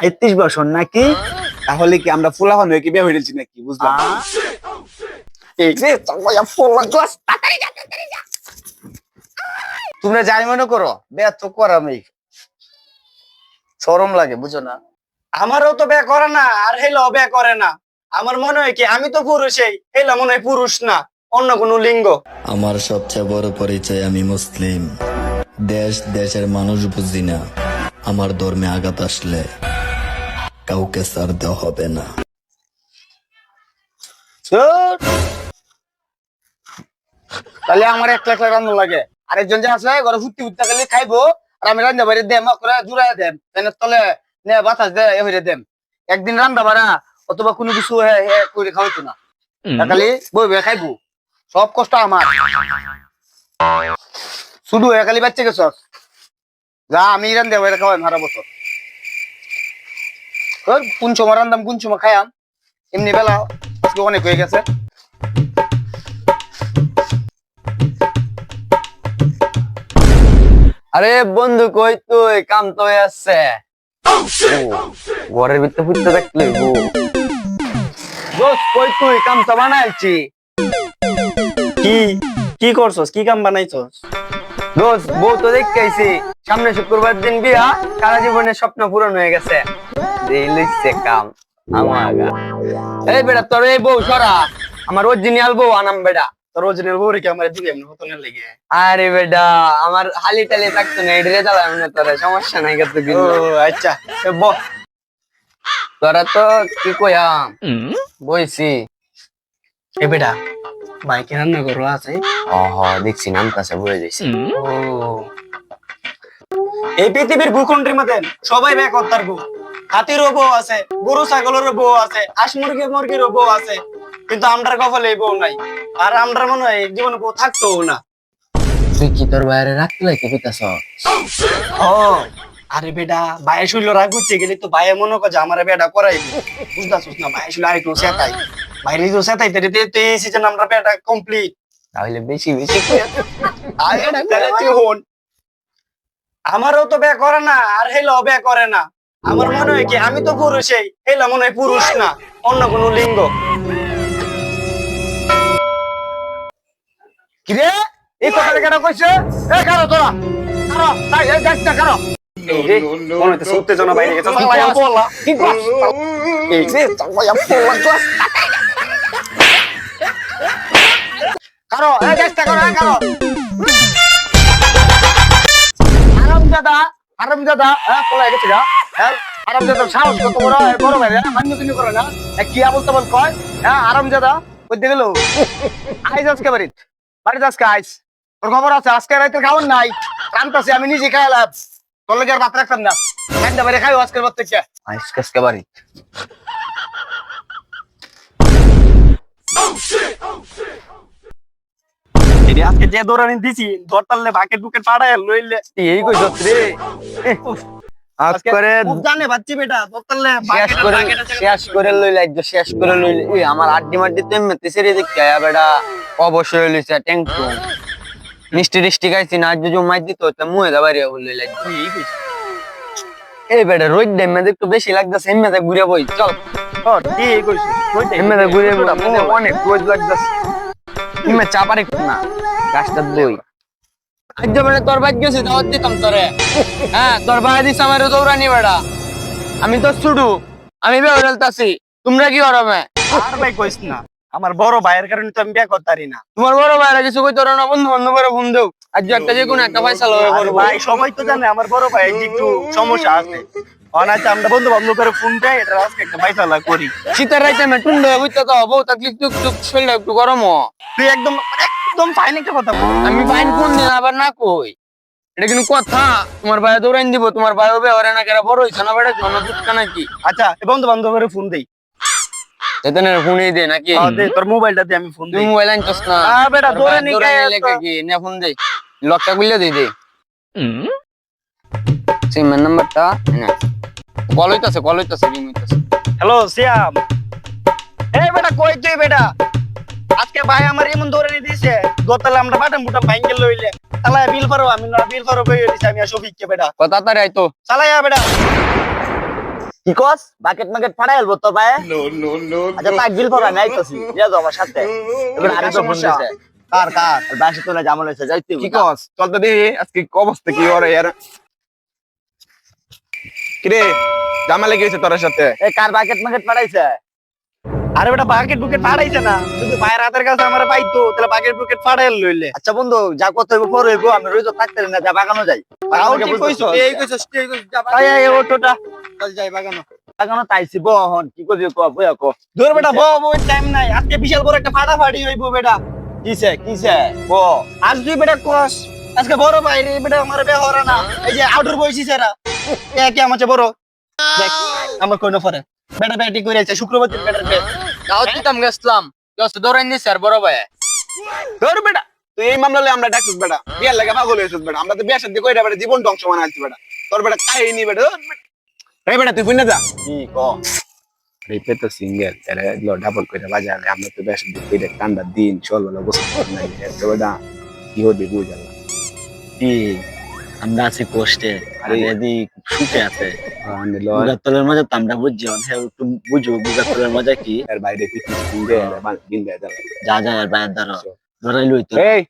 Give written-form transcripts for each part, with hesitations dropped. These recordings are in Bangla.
33 বছর নাকি? তাহলে কি আমরা ফুলাফান হয়ে কি বিয়ে হয়েছি নাকি? বুঝলাম। এই যে তোমরা যাই মনে করো, বিয়ে তো করামই, শরম লাগে, বুঝো না? আমারও তো বিয়ে করে না, আর হেলো বিয়ে করে না। আমার মনে হয় কি আমি তো পুরুষই, হেলা মনে হয় পুরুষ না, অন্য কোনো লিঙ্গ। আমার সবচেয়ে বড় পরিচয়, আমি মুসলিম। দেশের মানুষ বুঝি না। আমার ধর্মে আঘাত আসলে কাউকে ছাড় দেওয়া হবে না। তাহলে আমার একলা একলা রান্না লাগে, আরেকজন যে আছে ঘরে ফুটতে ফুটতে গেলে খাইবো, আর আমি রান্না বাড়ি দেম করে জুড়াই দেম, ফ্যানের তলে নে বাতাস দে এভাবে দেম। একদিন রান্না বাড়া অথবা কোনো কিছু করে খাওয়াইতো না, খালি বই বই খাইবো। সব কষ্ট আমার, শুধু খালি বাচ্চা গেছ যা আমি রান্ধে বাইরে খাওয়াই সারা বছর। কোন সময় রান্দাম কোন সময় খাইয়াম, এমনি বেলা অনেক হয়ে গেছে। আরে বন্ধু কই তুই? কাম তো হয়ে আসছে, ঘরের ভিতরে ফুটতে দেখলে দোস্ত কই তুই? কাম তো বানাইছি। কি কি করছস? কি কাম বানাইছস? দোস্ত বউ তো দেখতেছি, সামনে শুক্রবার দিন বিয়া, সারা জীবনের স্বপ্ন পূরণ হয়ে গেছে। এই লিখছে কাম আমার। এই বেটা তোর এই বউ সরা, আমার অরিজিনাল বউ আনাম বেটা। তোর অরিজিনাল বউরে কি আমার দিবি এমনি হতনের লেগে? আরে বেটা আমার হালি টালি থাকতো না, এডরে চালাম না, তোরা সমস্যা নাই কত ও কিন্তু। আচ্ছা, তোরা তো কি কয়াম বইছি। এ বেটা বাইকে রান্না করো আছে? দেখছি নাম কাছে বলে দিছি। ও এই পৃথিবীর ভূখণ্ডের মধ্যে সবাই বিয়ে করতার বউ। হাতিরও বউ আছে, গরু ছাগলেরও বউ আছে, হাঁস মুরগিরও বউ আছে, কিন্তু আমরার কপালে এই বউ নাই। আর আমরা মনে হয় জীবনে বউ থাকতো না। তুই কি তোর বাইরে রাখতে লাগে কইতাছ? ও আরে বেটা বাইরে শুইল রাগ হচ্ছে গেলে তো বাইরে মনে করে যে আমার বেটা করাইবো, বুঝতেছিস না? বাইরে শুইলে আরেকটু সেটাই, বাইরে তো সেটাই তো এই সিজন আমরা বেটা কমপ্লিট। তাহলে বেশি বেশি কইয়া আমারও তো বিয়ে করে না, আর হেলো বিয়ে করে না। আমার মনে হয় কি আমি তো পুরুষই, হেলা মনে হয় পুরুষ না, অন্য কোনো লিঙ্গ। কিরে এই কথাটা কেন কইছে? এ কারো তোরা কারো তাই এই যাচ্ছে কারো। এই রে মনে হচ্ছে উত্তেজনা বাইরে গেছে। কি কস? এই যে কারো এই যাচ্ছে কারো কারো। আরামজাদা আরামজাদা পলাই গেছে গা। আরামজাদা সাহস কত বড়, বড় ভাই মান্য কিনে করে না, কি আবল তাবল কয়। আরামজাদা কই গেল? আইজ আজকে বাড়িতে আজকে আইস, তোর খবর আছে? আজকে রাইতে খাওয়ার নাই, রান্তাছি আমি নিজে খাইলাম, তোর লাগে আর ভাত রাখতাম না। রান্না বাইরে খাইও আজকের পর থেকে। আজকে বাড়ি আজকে যে দৌড়ানি দিছি ধরতালে বাকেট বুকেট পাড়ায় লইলে এই কইছস রে। আজকে করে খুব জানে বাচ্চি বেটা ধরতালে শেষ করে লইলে একদম শেষ করে লইলে। এই আমার আড্ডি মাড্ডি তেমতে সেরে দেখতে আয়া বেটা অবশ্যই লইছে টেনশন। মিষ্টি টিষ্টি খাইছি না, আজ জমাই দিত তো মুয়ে দা বাইরে লইলে। এই বেটা রোদ দেম একটু বেশি লাগতাছে, এমনিতে ঘুরে বই চল। ঠিক কইছিস, এমনিতে ঘুরে অনেক রোদ লাগতাছে, এমনি চাপার একটু না গাছটা দই। আজ মানে তোর বাদ গেছে দাওয়াত দিতাম তোরে। হ্যাঁ তোর বাড়ি দিস আমার দৌড়ানি বেড়া, আমি তো ছুটু, আমি বেড়ালতাছি, তোমরা কি করবে? আর ভাই কইস না, আমার বড় ভাইয়ের কারণে তো আমি বিয়ে করতারি না। তোমার বড় ভাইরা কিছু কই তোর না, বন্ধু বান্ধব করে ফোন দেও, আজ একটা যে কোনো একটা ফয়সালা হয়ে আরে পড়বো। ভাই সবাই তো জানে আমার বড় ভাই একটু সমস্যা আছে, অনাইতে আমরা বন্ধু বান্ধব করে ফোন দেয়, এটা আজকে একটা ফয়সালা করি। শীতের রাইতে আমি টুন্ড হয়ে বুঝতে তো বউ থাকলে টুক টুক শরীরটা একটু গরম হ। তুই একদম একদম ফাইন একটা কথা বল। আমি বাইন ফোন দিন আবার না কই, এটা কিন্তু কথা। তোমার ভাই দৌড়াইন দিব, তোমার ভাই হবে ওরে না কেরা বড় হইছে না বেটা, জন্য দুঃখা নাকি? আচ্ছা বন্ধু বান্ধব করে ফোন দেই। এতনে ফোনই দে নাকি? দে তোর মোবাইলটা দিয়ে আমি ফোন তুই দেই। মোবাইল আনছস না? বেটা ধরে নি লেখা কি নে ফোন দে, লকটা খুলে দে দে। সিমের নাম্বারটা না, কল হইতাছে রিং হইতাছে। হ্যালো সিয়াম, এই বেটা কই তুই বেটা? আজকে ভাই আমার এমন ধরে নি দিছে, দোতলা আমরা বাটাম বুটাম ভাঙ্গে লইলে তালা বিল পারো, আমি না বিল পারো কই দিছি আমি আর শফিককে বেটা। কথা তারে আইতো চালাইয়া বেটা। কি কস বাকেট মাকেট ফাড়াই আলবো তোর ভাই আচ্ছা তাই বিল ভরা নাই তো নিয়ে যাও আমার সাথে এবার আরে তো ফোন দিছে কার বাসে তো না জামল হইছে যাইতে কি কস চল তো দেখি আজকে কি অবস্থা কি ওরে ইয়ার কিরে জামালে গেছে তোর সাথে এই কার বাকেট মাকেট ফাড়াইছে আরে বেটা বাকেট বুকেট ফাড়াইছে না যদি ভাইয়ের হাতের কাছে আমার পাইতো তাহলে বাকেট বুকেট ফাড়াই লইলে। আচ্ছা বন্ধু যা করতে হইব পরে হইব আমি রোজ থাকতে না যা বাগানো যাই তাও ঠিক কইছো এই কইছস ঠিক কইছস যা এই ওটোটা চল যাই বাগানো। বাগানো তাইছি বহন কি করবি ক বয়া ক ধর বেটা বউ টাইম নাই আজকে বিশাল বড় একটা ফাটাফাটি হইব বেটা। কিসে ব আজ তুই বেটা কস আজকে বড় ভাই রে বেটা আমার বে হরা না এই যে আউটডোর বইছি সেরা কে আমার চেয়ে বড় দেখ আমার কোন ফরে বেটা ব্যাটি করে আছে শুক্রবার দিন বেটার বে দাওয়াত দিতাম গেছিলাম দোস্ত দৌড়াই দিছে আর বড় ভাই তোর বেটা তুই এই মামলা লয়ে আমরা ডাকছিস বেটা বিয়ার লাগে পাগল হইছিস বেটা আমরা তো বিয়ার সাথে কইরা বেটা জীবন ধ্বংস বানাইছি বেটা তোর বেটা কাহিনী বেটা এই বেটা তুই বুঝনা যা কি ক রিপে তো সিঙ্গেল এরে লো ডাবল কইরা বাজালে আমরা তো বিয়ার সাথে কইরা ঠান্ডা দিন চল বলা বসে নাই তো বেটা কি হবে বুঝালা কি আমরা আছি কষ্টে আর এদি সুখে আছে আনলো বুগাতলের মজা তো আমরা বুঝছি হ্যাঁ একটু বুঝো বুগাতলের মজা কি এর বাইরে পিটি সিঙ্গেল দিন দেয় যা যা আর বাইরে ধরো ধরাই লই তো এই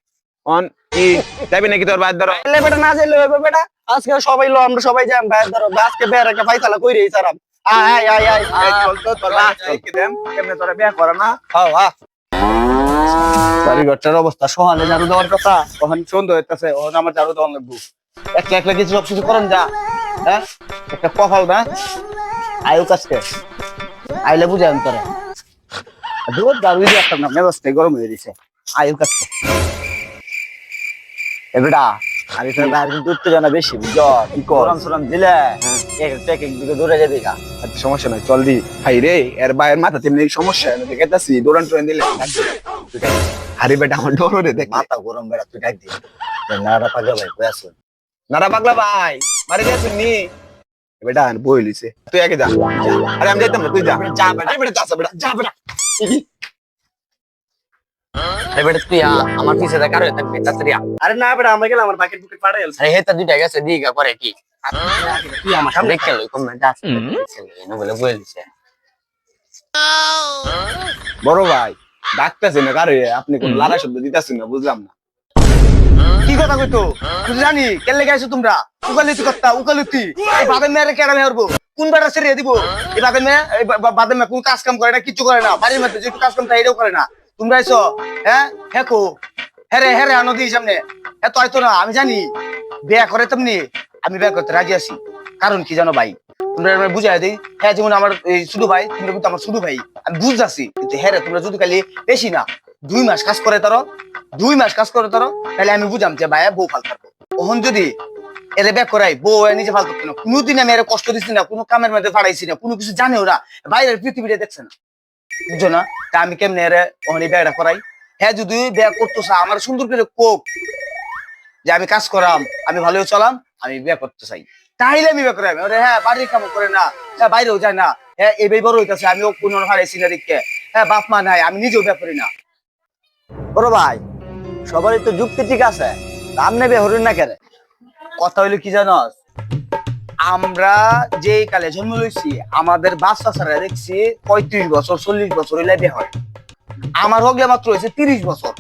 অন কি যাবি নাকি তোর বাইর ধরো এলে বেটা না যাইলে হইব বেটা আজকে সবাই লো আমরা সবাই যাই ভাই ধরো আজকে বের একটা ফাইসালা কইরে সারাম আয় আয় আয় আয় চল তো তোর বাস চল কি দেম কেমনে তোরা বিয়া করে না হাও হা বাড়ি ঘরটার অবস্থা সহালে ঝাড়ু দেওয়ার কথা তখন সন্ধ্যা হইতেছে ওখানে আমার ঝাড়ু দেওয়ার লাগবো একটা একলা কিছু সব কিছু করেন যা হ্যাঁ একটা কপাল না আয়ু কাজকে আইলে বুঝাম তোরা দুধ ঝাড়ু দিয়ে একটা না মেজাজটা গরম হয়ে দিছে আয়ু কাজকে এবেটা আমি তোর বাইরে কিন্তু উত্তেজনা বেশি বুঝছো কি করম সরম দিলে এক দিকে দৌড়ে যাবি গা আচ্ছা সমস্যা নাই চল দি ভাই রে এর বাইরের মাথা তেমনি সমস্যা আমি কেতাছি দৌড়ান টোড়ান দিলে আরে বেটা আমার ডর রে দেখ মাথা গরম বেড়া তুই ডাক দিবি নাড়া পাগা ভাই কই আসুন নারা পাগলা ভাই মারে গেছ নি বেটা বই লিছে তুই আগে যা আরে আমি যাইতাম না তুই যা যা বেটা বেটা যা বেটা যা বেটা আরে বেটা তুই আমার পিছে দেখ আর থাকবি তাড়াতাড়ি আরে না বেটা আমরা গেলাম আমার বাকেট বুকেট পাড়াই আরে হেতা দুইটা গেছে দিগা করে কি তুই আমার সামনে দেখে লই কমেন্ট আছে এনে বলে বলেছে বড় ভাই ডাকতেছে না কারে আপনি কোন লারা শব্দ দিতাছেন না বুঝলাম না কি কথা কইতো তুই জানি কেলে গাইছো তোমরা উকালিতি কথা উকালিতি এই বাদে মেরে কেডা মেরবো কোন বেটা ছেড়ে দিব এই বাদে মে বাদে মে কোন কাজ কাম করে না কিছু করে না বাড়ির মধ্যে যে কাজ কাম তাই এটাও করে না তোমরা আইছো হ্যাঁ হেকো হেরে হেরে আনো দিই সামনে এত হয়তো না আমি জানি বিয়া করে তেমনি আমি বিয়া করতে রাজি আছি কারণ কি জানো ভাই তোমরা আমার বুঝাই দিই হ্যাঁ যেমন আমার এই শুধু ভাই তোমরা কিন্তু আমার শুধু ভাই আমি বুঝতেছি কিন্তু হ্যাঁ রে, তোমরা যদি খালি বেশি না 2 মাস কাজ করে তারো 2 মাস কাজ করে তারো তাহলে আমি বুঝাম যে ভাইয়া বউ ফাল করবো ওহন যদি এরে ব্যাক করাই বউ নিজে ফাল করতো না কোনোদিন আমি এর কষ্ট দিচ্ছি না কোনো কামের মধ্যে ফাড়াইছি না কোনো কিছু জানে ওরা বাইরের পৃথিবীটা দেখছে না বুঝছো না তা আমি কেমনে এর ওহনি ব্যাগটা করাই হ্যাঁ যদি ব্যাগ করতেছে আমার সুন্দর করে কোক যে আমি কাজ করাম আমি ভালো চলাম আমি বিয়ে করতে চাই তাইলে আমি বিয়ে করাম হ্যাঁ বাড়ির কাম করে না হ্যাঁ বাইরেও যায় না হ্যাঁ এই বড় হইতেছে আমিও কোনো হারাইছি না দিককে হ্যাঁ বাপ মা নাই আমি নিজেও বিয়ে করি না বড় ভাই সবারই তো যুক্তি ঠিক আছে দাম নেবে হরিণ না কেন কথা হইলো কি জানস আমরা যে কালে জন্ম লইছি আমাদের বাচ্চা ছাড়া দেখছি 35 বছর 40 বছর হইলে বিয়ে হয় আমার হগলে মাত্র হয়েছে 30 বছর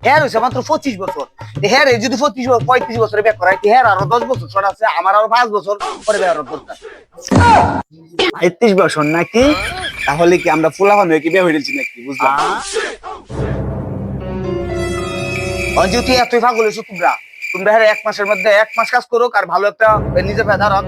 হ্যাঁ হয়েছে মাত্র 25 বছর হ্যাঁ রে যদি 35 বছরে বিয়ে করাই হ্যাঁ আরো 10 বছর ছোট আছে আমার আরো 5 বছর পরে বিয়ে হওয়ার দরকার 35 বছর নাকি তাহলে কি আমরা ফুলাফান হয়ে কি বিয়ে হইছি নাকি বুঝলাম যেহেতু এতই পাগল হয়েছো তোমরা হ্যাঁ 1 মাসের মধ্যে 1 মাস কাজ করো আর ভালো একটা নিজের পায়ে দাঁড়াও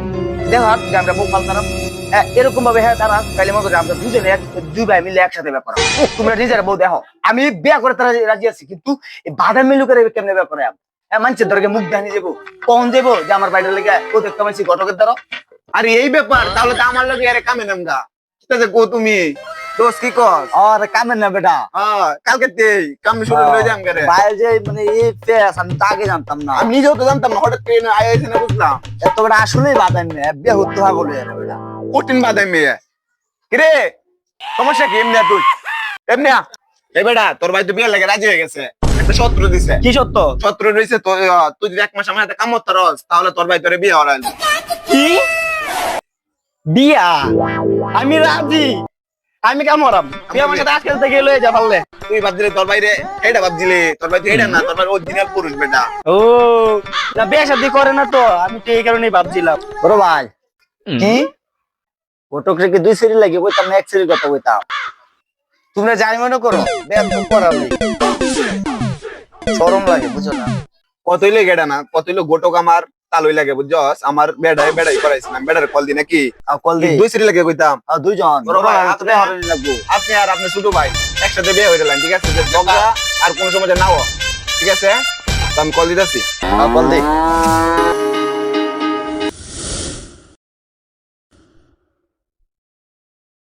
দেখো যে আমরা বউ পাল্টালাম হ্যাঁ এরকম ভাবে হ্যাঁ দাঁড়া তাহলে মতো আমরা দুজনে দুই ভাই মিলে একসাথে ব্যাপার তোমরা নিজের বউ দেখো আমি বিয়ে করে তারা রাজি আছি কিন্তু এই বাধা মিলু করে কেমনে ব্যাপার হ্যাঁ মানুষের ধরকে মুখ দানি যাবো কখন যাবো যে আমার বাইরে লেগে ও দেখতে পাচ্ছি ঘটকের দ্বারা আরে এই ব্যাপার তাহলে তো আমার লগে আরে কামে নামগা ঠিক আছে কো তুমি দোষ কি কস আরে কামের না বেটা হ্যাঁ কালকে তেই কাম শুরু হয়ে যাম করে বাইরে যে মানে এই পেস আমি তো আগে জানতাম না আমি নিজেও তো জানতাম না হঠাৎ ট্রেনে আইছে না বুঝলাম এত বেটা আসলেই বাদাম নেই বিয়ে হতে হবে বলে বেটা কঠিন বাদাই মেয়ে কিরে সমস্যা কি এমনি তুই এমনি এই বেটা তোর ভাই তো বিয়ে লাগে রাজি হয়ে গেছে একটা শত্রু দিছে কি সত্য শত্রু রইছে তো তুই যদি 1 মাস আমার হাতে কাম করতে রস তাহলে তোর ভাই তোরে বিয়ে হরাইল কি বিয়া আমি রাজি আমি কামড়াম তুই আমার সাথে আজকাল থেকে লয়ে যা পারলে তুই ভাবছিলি তোর বাইরে এটা ভাবছিলি তোর ভাই তো এটা না তোর ভাই অরিজিনাল পুরুষ বেটা ও না বিয়ে শাদী করে না তো আমি তো এই কারণেই ভাবছিলাম বড় ভাই কি ঘটক রেখে 2 সিরি লাগে কইতাম না 1 সিরির কথা কইতাম তোমরা যাই মনে করো বেদ তো করাবি শরম লাগে বুঝো না কতই লেগে এটা না কতই লোক গোটক আমার তালই লাগে বুঝছস আমার বেড়াই করাইছিলাম বেড়ার কল দি নাকি কল দি 2 সিরি লাগে কইতাম দুইজন বড় ভাই, আপনি হরে লাগবো আপনি আর আপনি ছোট ভাই একসাথে বিয়ে হয়ে গেলেন ঠিক আছে যে ঝগড়া আর কোন সময় নাও ঠিক আছে তো আমি কল দিতেছি কল দি